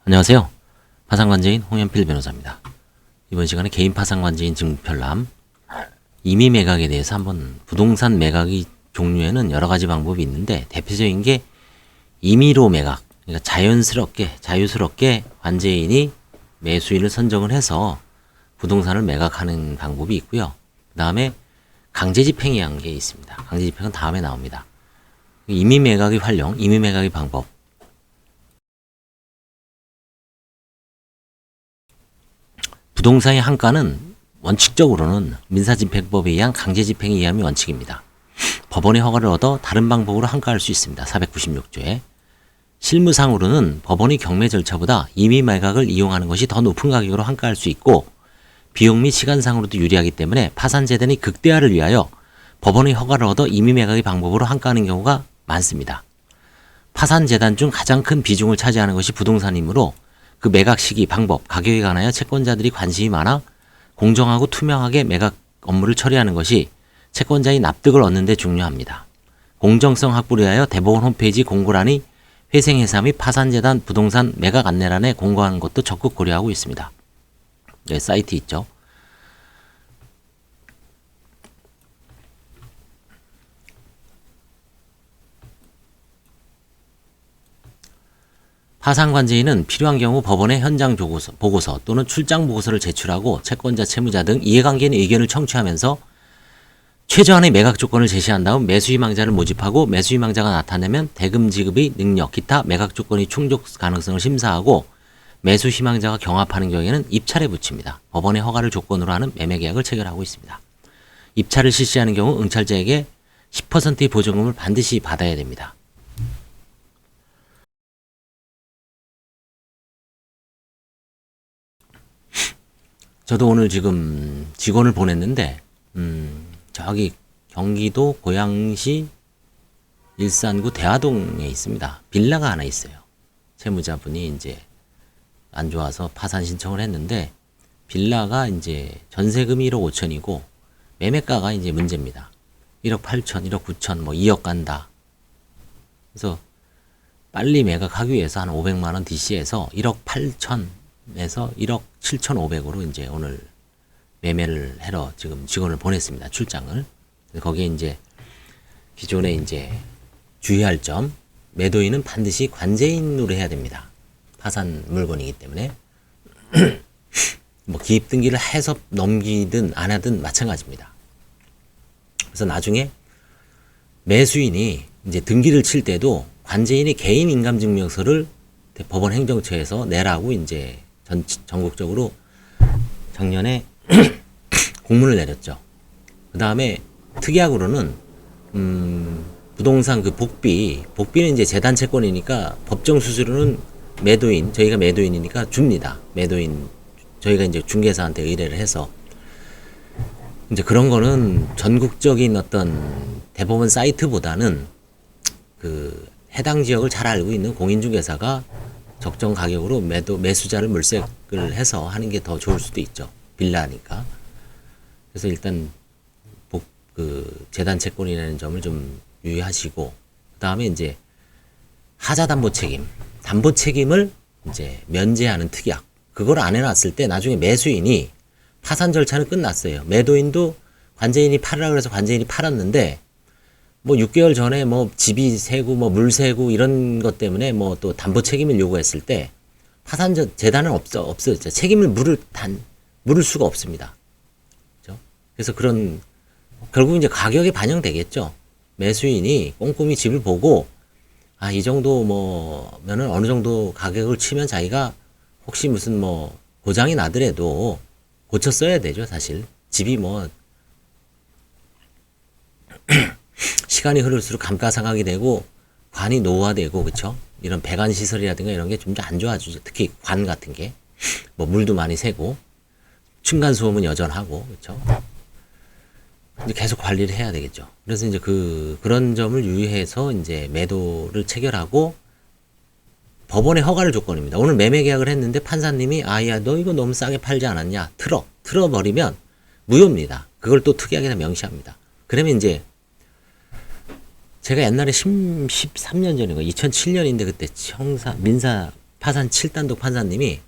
안녕하세요. 파산관제인 홍현필 변호사입니다. 이번 시간에 개인 파산관제인 증표람 임의 매각에 대해서 한번 부동산 매각의 종류에는 여러 가지 방법이 있는데 대표적인 게 임의로 매각, 그러니까 자유스럽게 관제인이 매수인을 선정을 해서 부동산을 매각하는 방법이 있고요. 그 다음에 강제집행이라는 게 있습니다. 강제집행은 다음에 나옵니다. 임의 매각의 활용, 임의 매각의 방법. 부동산의 한가는 원칙적으로는 민사집행법에 의한 강제집행에 의함이 원칙입니다. 법원의 허가를 얻어 다른 방법으로 한가할 수 있습니다. 496조에. 실무상으로는 법원의 경매 절차보다 임의 매각을 이용하는 것이 더 높은 가격으로 한가할 수 있고 비용 및 시간상으로도 유리하기 때문에 파산재단의 극대화를 위하여 법원의 허가를 얻어 임의 매각의 방법으로 한가하는 경우가 많습니다. 파산재단 중 가장 큰 비중을 차지하는 것이 부동산이므로 그 매각 시기, 방법, 가격에 관하여 채권자들이 관심이 많아 공정하고 투명하게 매각 업무를 처리하는 것이 채권자의 납득을 얻는 데 중요합니다. 공정성 확보를 위하여 대법원 홈페이지 공고란이 회생회사 및 파산재단 부동산 매각 안내란에 공고하는 것도 적극 고려하고 있습니다. 네, 사이트 있죠. 파산관제인은 필요한 경우 법원에 현장 보고서 또는 출장 보고서를 제출하고 채권자, 채무자 등 이해관계인의 의견을 청취하면서 최저한의 매각 조건을 제시한 다음 매수희망자를 모집하고 매수희망자가 나타나면 대금 지급의 능력, 기타 매각 조건이 충족 가능성을 심사하고 매수희망자가 경합하는 경우에는 입찰에 붙입니다. 법원의 허가를 조건으로 하는 매매계약을 체결하고 있습니다. 입찰을 실시하는 경우 응찰자에게 10%의 보증금을 반드시 받아야 됩니다. 저도 오늘 지금 직원을 보냈는데 저기 경기도 고양시 일산구 대화동에 있습니다. 빌라가 하나 있어요. 채무자분이 이제 안 좋아서 파산 신청을 했는데 빌라가 이제 전세금이 1억 5천이고 매매가가 이제 문제입니다. 1억 8천, 1억 9천, 뭐 2억 간다. 그래서 빨리 매각하기 위해서 한 500만 원 DC에서 1억 8천에서 1억 7,500으로 이제 오늘 매매를 하러 지금 직원을 보냈습니다. 출장을. 거기에 이제 기존에 이제 주의할 점, 매도인은 반드시 관제인으로 해야 됩니다. 파산 물건이기 때문에. 뭐 기입 등기를 해서 넘기든 안 하든 마찬가지입니다. 그래서 나중에 매수인이 이제 등기를 칠 때도 관제인이 개인 인감증명서를 법원 행정처에서 내라고 이제 전국적으로 작년에 공문을 내렸죠. 그 다음에 특약으로는 부동산 그 복비는 이제 재단 채권이니까 법정 수수료는 매도인, 저희가 매도인이니까 줍니다. 매도인 저희가 이제 중개사한테 의뢰를 해서 이제 그런 거는 전국적인 어떤 대법원 사이트보다는 그 해당 지역을 잘 알고 있는 공인중개사가 적정 가격으로 매수자를 물색을 해서 하는 게 더 좋을 수도 있죠. 빌라니까. 그래서 일단 그 재단 채권이라는 점을 좀 유의하시고 그 다음에 이제 하자 담보 책임을 이제 면제하는 특약. 그걸 안 해놨을 때 나중에 매수인이 파산 절차는 끝났어요. 매도인도 관제인이 팔으라 그래서 관제인이 팔았는데 뭐 6개월 전에 뭐 집이 새고 뭐 물 새고 이런 것 때문에 뭐 또 담보 책임을 요구했을 때 파산 재단은 없어요. 책임을 물을 수가 없습니다. 그렇죠? 그래서 그런 결국 이제 가격에 반영되겠죠. 매수인이 꼼꼼히 집을 보고 아, 이 정도 뭐면은 어느 정도 가격을 치면 자기가 혹시 무슨 뭐 고장이 나더라도 고쳐 써야 되죠, 사실. 집이 뭐 시간이 흐를수록 감가상각이 되고 관이 노후화되고 그렇죠? 이런 배관 시설이라든가 이런 게 좀 더 안 좋아지죠. 특히 관 같은 게 뭐 물도 많이 새고 층간 소음은 여전하고 그렇죠? 근데 계속 관리를 해야 되겠죠. 그래서 이제 그런 점을 유의해서 이제 매도를 체결하고 법원의 허가를 조건입니다. 오늘 매매 계약을 했는데 판사님이 야, 너 이거 너무 싸게 팔지 않았냐? 틀어버리면 무효입니다. 그걸 또 특이하게 명시합니다. 그러면 이제 제가 옛날에 13년 전인가 2007년인데 그때 민사 파산 7단독 판사님이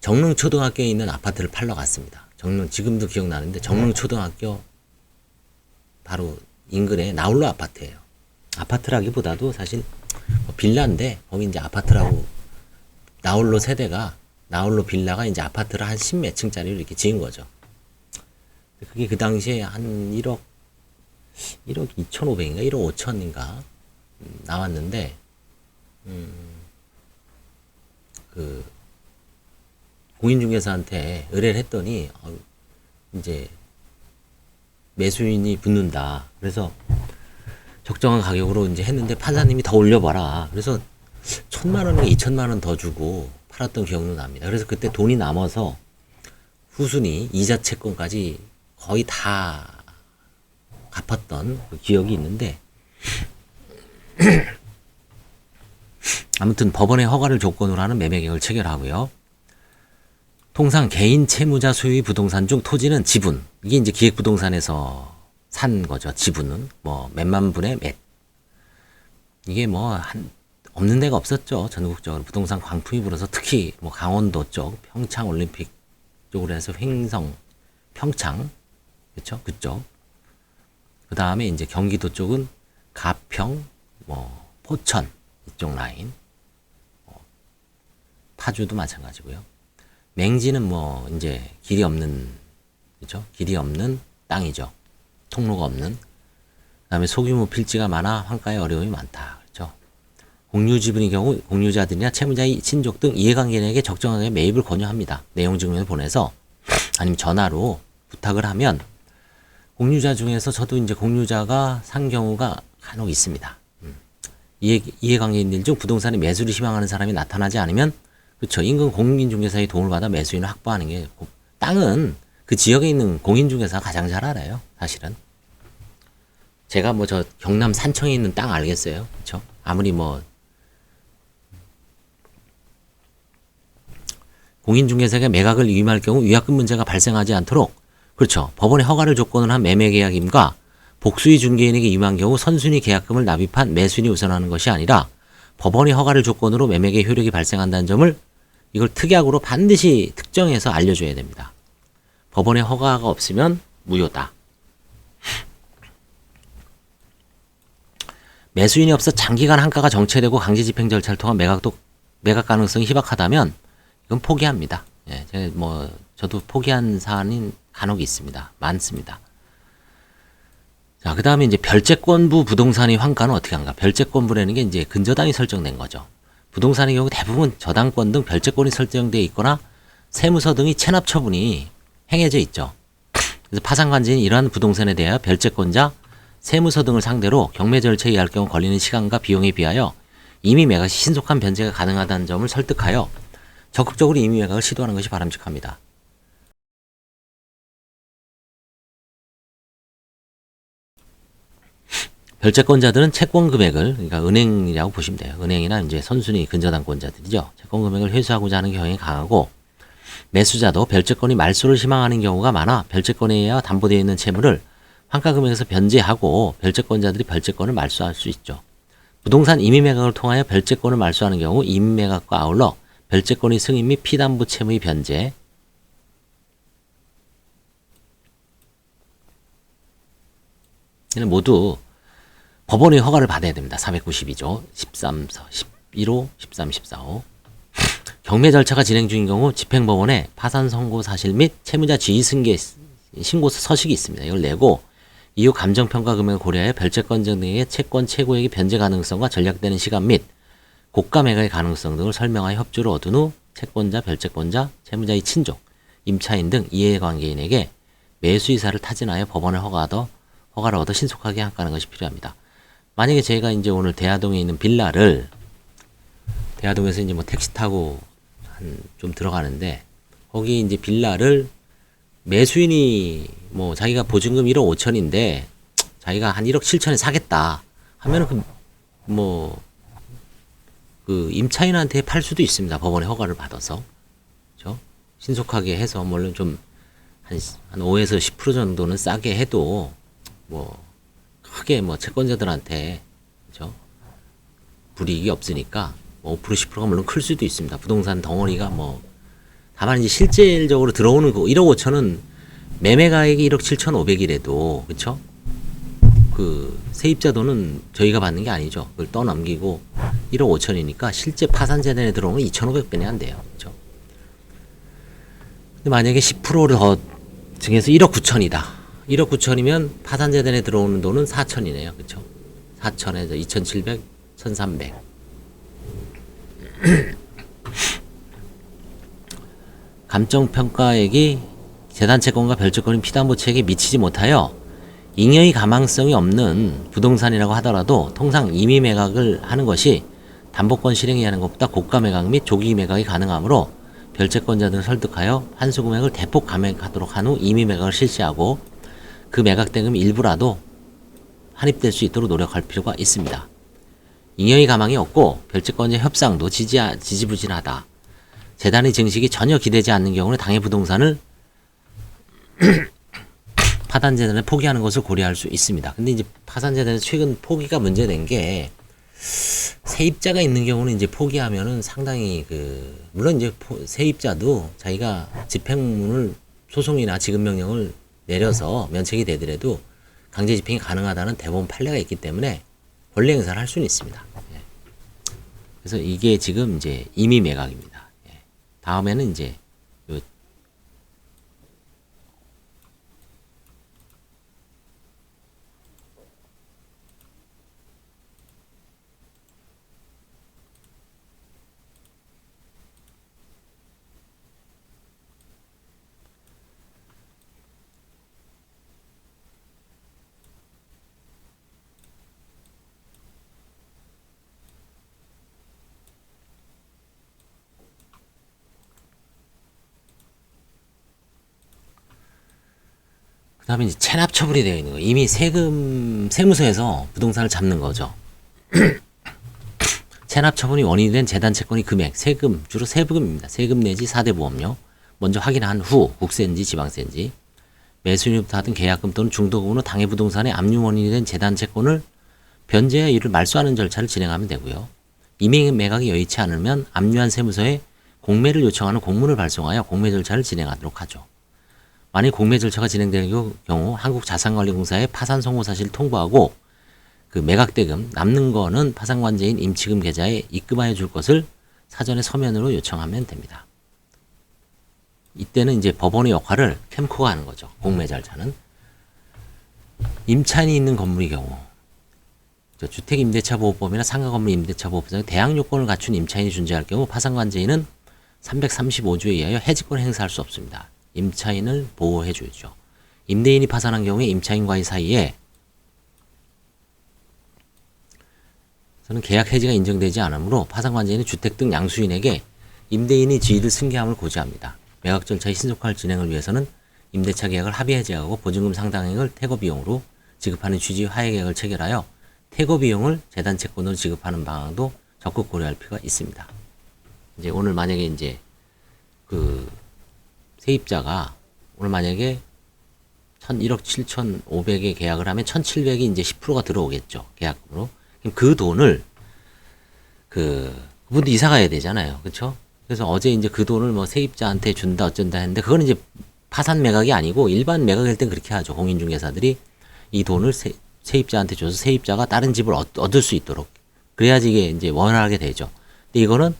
정릉초등학교에 있는 아파트를 팔러 갔습니다. 지금도 기억나는데 정릉초등학교 바로 인근에 나홀로 아파트예요. 아파트라기보다도 사실 뭐 빌라인데 거기 이제 아파트라고 나홀로 세대가 나홀로 빌라가 이제 아파트를 한 10몇 층짜리로 이렇게 지은 거죠. 그게 그 당시에 한 1억 2,500인가 1억 5천인가 나왔는데 그 공인중개사한테 의뢰를 했더니 이제 매수인이 붙는다. 그래서 적정한 가격으로 이제 했는데 판사님이 더 올려봐라. 그래서 1,000만 원인가 2,000만 원 더 주고 팔았던 기억도 납니다. 그래서 그때 돈이 남아서 후순위 이자 채권까지 거의 다 갚았던 그 기억이 있는데 아무튼 법원의 허가를 조건으로 하는 매매계약을 체결하고요. 통상 개인 채무자 소유의 부동산 중 토지는 지분, 이게 이제 기획부동산에서 산 거죠. 지분은 뭐 몇만 분의 몇, 이게 뭐 없는 데가 없었죠. 전국적으로 부동산 광풍이 불어서 특히 뭐 강원도 쪽 평창 올림픽 쪽으로 해서 횡성 평창, 그렇죠, 그쪽. 그 다음에 이제 경기도 쪽은 가평, 뭐 포천 이쪽 라인, 파주도 마찬가지고요. 맹지는 뭐 이제 길이 없는, 그렇죠? 길이 없는 땅이죠. 통로가 없는. 그다음에 소규모 필지가 많아 환가에 어려움이 많다. 그렇죠? 공유 지분의 경우 공유자들이나 채무자의 친족 등 이해관계인에게 적정하게 매입을 권유합니다. 내용 증명을 보내서 아니면 전화로 부탁을 하면 공유자 중에서 저도 이제 공유자가 산 경우가 간혹 있습니다. 이해관계인들 중 부동산의 매수를 희망하는 사람이 나타나지 않으면, 그렇죠, 인근 공인중개사의 도움을 받아 매수인을 확보하는 게, 땅은 그 지역에 있는 공인중개사가 가장 잘 알아요. 사실은 제가 뭐 저 경남 산청에 있는 땅 알겠어요. 그렇죠? 아무리 뭐 공인중개사가 매각을 위임할 경우 위약금 문제가 발생하지 않도록, 그렇죠, 법원의 허가를 조건으로 한 매매계약임과 복수의 중개인에게 임한 경우 선순위 계약금을 납입한 매수인이 우선하는 것이 아니라 법원의 허가를 조건으로 매매계 효력이 발생한다는 점을 이걸 특약으로 반드시 특정해서 알려줘야 됩니다. 법원의 허가가 없으면 무효다. 매수인이 없어 장기간 한가가 정체되고 강제 집행 절차를 통한 매각 가능성이 희박하다면 이건 포기합니다. 예, 제가 뭐 저도 포기한 사안이 간혹 있습니다. 많습니다. 자, 그 다음에 이제 별채권부 부동산의 환가는 어떻게 한가? 별채권부라는 게 이제 근저당이 설정된 거죠. 부동산의 경우 대부분 저당권 등 별채권이 설정되어 있거나 세무서 등의 체납 처분이 행해져 있죠. 그래서 파산관제인 이러한 부동산에 대하여 별채권자, 세무서 등을 상대로 경매 절차에 의할 경우 걸리는 시간과 비용에 비하여 임의 매각 시 신속한 변제가 가능하다는 점을 설득하여 적극적으로 임의 매각을 시도하는 것이 바람직합니다. 별채권자들은 채권 금액을, 그러니까 은행이라고 보시면 돼요. 은행이나 이제 선순위 근저당권자들이죠. 채권 금액을 회수하고자 하는 경향이 강하고, 매수자도 별채권이 말소를 희망하는 경우가 많아 별채권에 의해 담보되어 있는 채무를 환가 금액에서 변제하고 별채권자들이 별채권을 말소할 수 있죠. 부동산 임의 매각을 통하여 별채권을 말소하는 경우 임의 매각과 아울러 별채권의 승인 및 피담보 채무의 변제, 이는 모두 법원의 허가를 받아야 됩니다. 492조 13서 11호 13, 14호. 경매 절차가 진행 중인 경우 집행법원에 파산 선고 사실 및 채무자 지위 승계 신고서 서식이 있습니다. 이걸 내고 이후 감정평가 금액을 고려하여 별채권자 등의 채권 최고액의 변제 가능성과 전략되는 시간 및 고가 매각의 가능성 등을 설명하여 협조를 얻은 후 채권자, 별채권자, 채무자의 친족, 임차인 등 이해관계인에게 매수 이사를 타진하여 법원의 허가를 얻어 신속하게 한가하는 것이 필요합니다. 만약에 제가 이제 오늘 대하동에 있는 빌라를, 대하동에서 이제 뭐 택시 타고 좀 들어가는데, 거기 이제 빌라를 매수인이 뭐 자기가 보증금 1억 5천인데 자기가 한 1억 7천에 사겠다 하면은 그 임차인한테 팔 수도 있습니다. 법원의 허가를 받아서. 그렇죠? 신속하게 해서 물론 좀 한 5에서 10% 정도는 싸게 해도 뭐 크게 뭐 채권자들한테, 그렇죠? 불이익이 없으니까 뭐 5% 10%가 물론 클 수도 있습니다. 부동산 덩어리가 뭐 다만 이제 실질적으로 들어오는 거 1억 5천은 매매 가액이 1억 7,500이라도 그쵸? 그 세입자 돈은 저희가 받는 게 아니죠. 그걸 떠넘기고 1억 5천이니까 실제 파산 재단에 들어오면 2,500배는 안 돼요. 그쵸? 근데 만약에 10%를 더 증해서 1억 9천이다. 1억 9천이면 파산 재단에 들어오는 돈은 4천이네요. 그쵸? 4천에서 2,700, 1,300. 감정평가액이 재단채권과 별채권인 피담보채액에 미치지 못하여 잉여의 가망성이 없는 부동산이라고 하더라도 통상 임의 매각을 하는 것이 담보권 실행이 하는 것보다 고가 매각 및 조기 매각이 가능하므로 별채권자들을 설득하여 환수 금액을 대폭 감액하도록 한 후 임의 매각을 실시하고 그 매각 대금 일부라도 환입될 수 있도록 노력할 필요가 있습니다. 잉여의 가망이 없고 별채권자 협상도 지지부진하다. 재단의 증식이 전혀 기대지 않는 경우는 당해 부동산을 파산재단에 포기하는 것을 고려할 수 있습니다. 근데 이제 파산재단에서 최근 포기가 문제된 게 세입자가 있는 경우는 이제 포기하면은 상당히 물론 이제 세입자도 자기가 집행문을 소송이나 지급명령을 내려서 면책이 되더라도 강제 집행이 가능하다는 대법원 판례가 있기 때문에 권리 행사를 할 수는 있습니다. 예. 그래서 이게 지금 이제 임의 매각입니다. 예. 다음에는 이제 그다음에 이제 체납 처분이 되어 있는 거. 이미 세무서에서 부동산을 잡는 거죠. 체납 처분이 원인이 된 재단 채권의 금액, 세금, 주로 세금입니다. 세금 내지 4대 보험료. 먼저 확인한 후 국세인지 지방세인지 매수인으로부터 받은 계약금 또는 중도금으로 당해 부동산의 압류 원인이 된 재단 채권을 변제해 이를 말소하는 절차를 진행하면 되고요. 임의 매각이 여의치 않으면 압류한 세무서에 공매를 요청하는 공문을 발송하여 공매 절차를 진행하도록 하죠. 만약 공매 절차가 진행되는 경우 한국자산관리공사에 파산 성호 사실을 통보하고 그 매각대금 남는 거는 파산관제인 임치금 계좌에 입금하여 줄 것을 사전에 서면으로 요청하면 됩니다. 이때는 이제 법원의 역할을 캠코가 하는 거죠. 공매 절차는. 임차인이 있는 건물의 경우 주택임대차보호법이나 상가건물 임대차보호법상 대항 요건을 갖춘 임차인이 존재할 경우 파산관제인은 335조에 의하여 해지권을 행사할 수 없습니다. 임차인을 보호해 주죠. 임대인이 파산한 경우에 임차인과의 사이에 저는 계약 해지가 인정되지 않으므로 파산관제인은 주택 등 양수인에게 임대인이 지위를 승계함을 고지합니다. 매각 절차의 신속한 진행을 위해서는 임대차 계약을 합의 해지하고 보증금 상당액을 퇴거비용으로 지급하는 취지의 화해 계약을 체결하여 퇴거비용을 재단 채권으로 지급하는 방안도 적극 고려할 필요가 있습니다. 이제 오늘 만약에 이제 세입자가 오늘 만약에 1억 7,500에 계약을 하면 1,700이 이제 10%가 들어오겠죠. 계약금으로. 그럼 그 돈을 그분도 이사 가야 되잖아요. 그렇죠? 그래서 어제 이제 그 돈을 뭐 세입자한테 준다 어쩐다 했는데 그거는 이제 파산 매각이 아니고 일반 매각일 땐 그렇게 하죠. 공인중개사들이 이 돈을 세입자한테 줘서 세입자가 다른 집을 얻을 수 있도록 그래야지 이게 이제 원활하게 되죠. 근데 이거는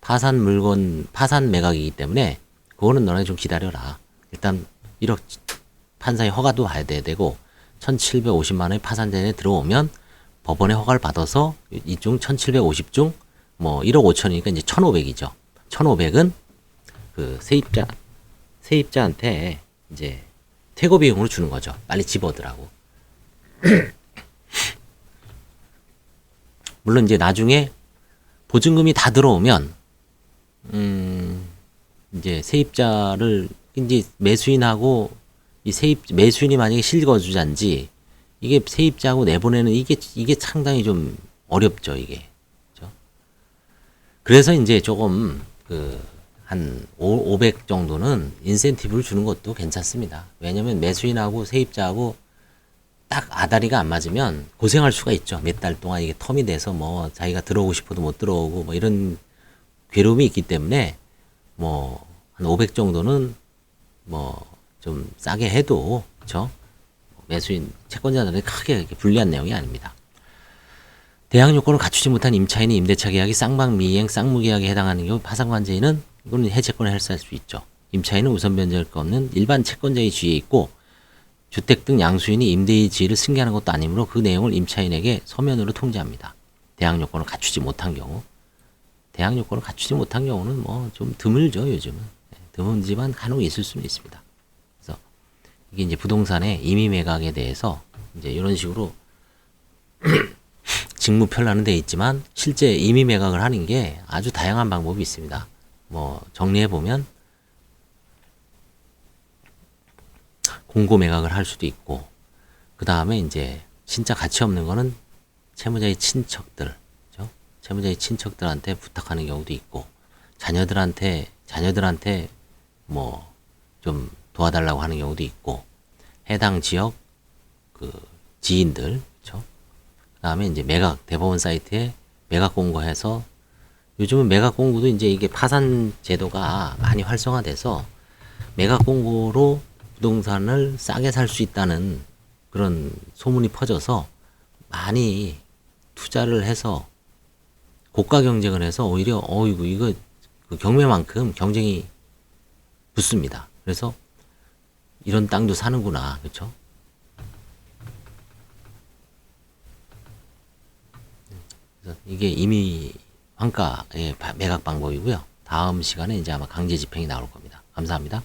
파산 매각이기 때문에 그거는 너네 좀 기다려라. 일단 1억 판사의 허가도 봐야 되고 1,750만 원의 파산전에 들어오면 법원의 허가를 받아서 이중 1,750중 뭐 1억 5천이니까 이제 1,500이죠. 1,500은 그 세입자한테 이제 퇴거 비용으로 주는 거죠. 빨리 집 얻으라고. 물론 이제 나중에 보증금이 다 들어오면 이제 세입자를 이제 매수인하고 매수인이 만약에 실거주자인지 이게 세입자하고 내보내는 이게 상당히 좀 어렵죠, 이게. 그렇죠? 그래서 이제 조금 한 500 정도는 인센티브를 주는 것도 괜찮습니다. 왜냐면 매수인하고 세입자하고 딱 아다리가 안 맞으면 고생할 수가 있죠. 몇 달 동안 이게 텀이 돼서 뭐 자기가 들어오고 싶어도 못 들어오고 뭐 이런 괴로움이 있기 때문에 뭐 한 500 정도는 뭐 좀 싸게 해도 그렇죠. 매수인 채권자들이 크게 이렇게 불리한 내용이 아닙니다. 대항 요건을 갖추지 못한 임차인이 임대차 계약이 쌍방 미행 쌍무 계약에 해당하는 경우 파산관제인은 이거는 해채권을 할수할 수 있죠. 임차인은 우선 변제할 거 없는 일반 채권자의 지위에 있고 주택 등 양수인이 임대의 지위를 승계하는 것도 아니므로 그 내용을 임차인에게 서면으로 통지합니다. 대항 요건을 갖추지 못한 경우, 대항 요건을 갖추지 못한 경우는 뭐 좀 드물죠. 요즘은 드문지만 간혹 있을 수는 있습니다. 그래서 이게 이제 부동산의 임의 매각에 대해서 이제 이런 식으로 직무 편라는 데 있지만 실제 임의 매각을 하는 게 아주 다양한 방법이 있습니다. 뭐 정리해 보면 공고 매각을 할 수도 있고, 그 다음에 이제 진짜 가치 없는 거는 채무자의 친척들, 그죠? 채무자의 친척들한테 부탁하는 경우도 있고, 자녀들한테 뭐 좀 도와달라고 하는 경우도 있고, 해당 지역 그 지인들, 그죠? 그 다음에 이제 매각 대법원 사이트에 매각 공고해서, 요즘은 매각 공고도 이제 이게 파산 제도가 많이 활성화돼서 매각 공고로 부동산을 싸게 살 수 있다는 그런 소문이 퍼져서 많이 투자를 해서 고가 경쟁을 해서 오히려 이거 그 경매만큼 경쟁이 붙습니다. 그래서 이런 땅도 사는구나, 그렇죠? 그래서 이게 임의 환가의 매각 방법이고요. 다음 시간에 이제 아마 강제 집행이 나올 겁니다. 감사합니다.